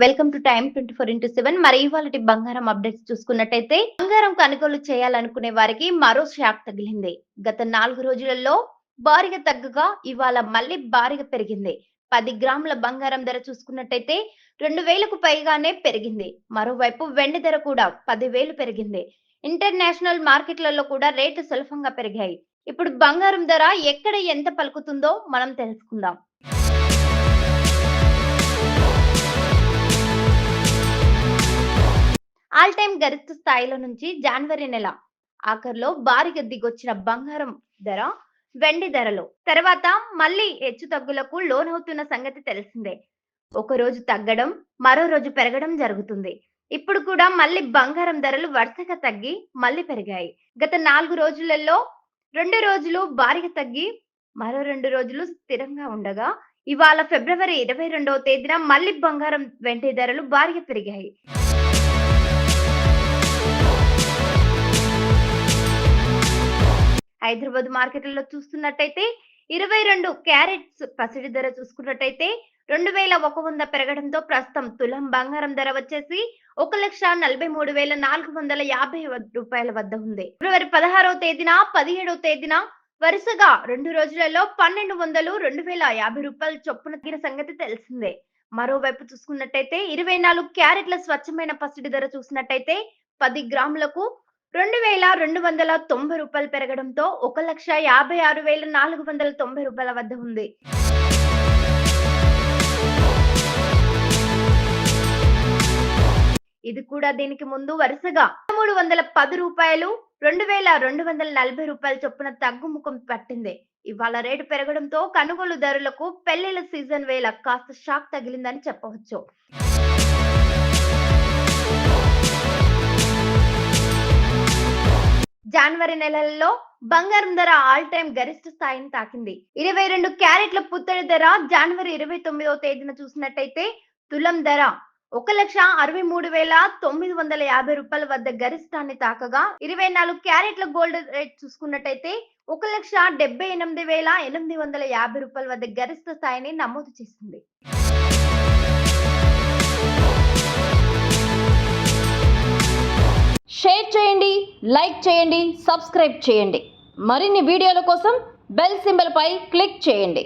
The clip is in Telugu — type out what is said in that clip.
Welcome to time 24x7. మరి ఇవాళటి బంగారం అప్డేట్స్ చూసుకున్నట్టయితే బంగారం కొనుగోలు చేయాలనుకునే వారికి మరో షాక్ తగిలింది. గత 4 రోజులలో భారీగా తగ్గగా ఇవాళ మళ్ళీ భారీగా పెరిగింది. 10 గ్రాముల బంగారం ధర చూసుకున్నట్టయితే 2000కు పైగానే పెరిగింది. మరోవైపు వెండి ధర కూడా 10,000 పెరిగింది. ఇంటర్నేషనల్ మార్కెట్లలో కూడా రేట్లు సులభంగా పెరిగాయి. ఇప్పుడు బంగారం ధర ఎక్కడ ఎంత పలుకుతుందో మనం తెలుసుకుందాం. ఆల్ టైమ్ గరిష్ట స్థాయిలో నుంచి జనవరి నెల ఆఖరులో భారీగా దిగొచ్చిన బంగారం ధర, వెండి ధరలు తర్వాత మళ్ళీ హెచ్చుతగ్గులకు లోనవుతున్న సంగతి తెలిసిందే. ఒక రోజు తగ్గడం, మరో రోజు పెరగడం జరుగుతుంది. ఇప్పుడు కూడా మళ్ళీ బంగారం ధరలు వరుసగా తగ్గి మళ్ళీ పెరిగాయి. గత 4 రోజులలో 2 రోజులు భారీగా తగ్గి మరో 2 రోజులు స్థిరంగా ఉండగా ఇవాళ ఫిబ్రవరి 22వ తేదీన మళ్ళీ బంగారం, వెండి ధరలు భారీగా పెరిగాయి. హైదరాబాద్ మార్కెట్లలో చూస్తున్నట్టయితే 22 క్యారెట్స్ పసిడి ధర చూసుకున్నట్టయితే 2,100 పెరగడంతో ప్రస్తుతం తులం బంగారం ధర వచ్చేసి 1,43,450 రూపాయల వద్ద ఉంది. ఫిబ్రవరి 16వ తేదీన 17వ తేదీన వరుసగా 2 రోజులలో 1,200, 2,050 రూపాయల చొప్పున తగ్గిన సంగతి తెలిసిందే. మరోవైపు చూసుకున్నట్టయితే 24 క్యారెట్ల స్వచ్ఛమైన పసిడి ధర చూసినట్టయితే 10 గ్రాములకు 2,290 రూపాయలు పెరగడంతో 1,56,490 రూపాయల వద్ద ఉంది. ఇది కూడా దీనికి ముందు వరుసగా 310 రూపాయలు, 2,240 రూపాయల చొప్పున తగ్గుముఖం పట్టింది. ఇవాళ రేటు పెరగడంతో కొనుగోలుదారులకు పెళ్లిళ్ల సీజన్ వేళ కాస్త షాక్ తగిలిందని చెప్పవచ్చు. జనవరి నెలలో బంగారం ధర ఆల్ టైమ్ గరిష్ట స్థాయిని తాకింది. 22 క్యారెట్ల పుత్తడి ధర జనవరి 29వ తేదీన చూసినట్టయితే తులం ధర 1,63,950 రూపాయల వద్ద గరిష్టాన్ని తాకగా 24 క్యారెట్ల గోల్డ్ రేట్ చూసుకున్నట్టయితే 1,78,850 రూపాయల వద్ద గరిష్ట స్థాయిని నమోదు చేసింది. షేర్ చేయండి, లైక్ చేయండి, సబ్స్క్రైబ్ చేయండి. మరిన్ని వీడియోల కోసం బెల్ సింబల్ పై క్లిక్ చేయండి.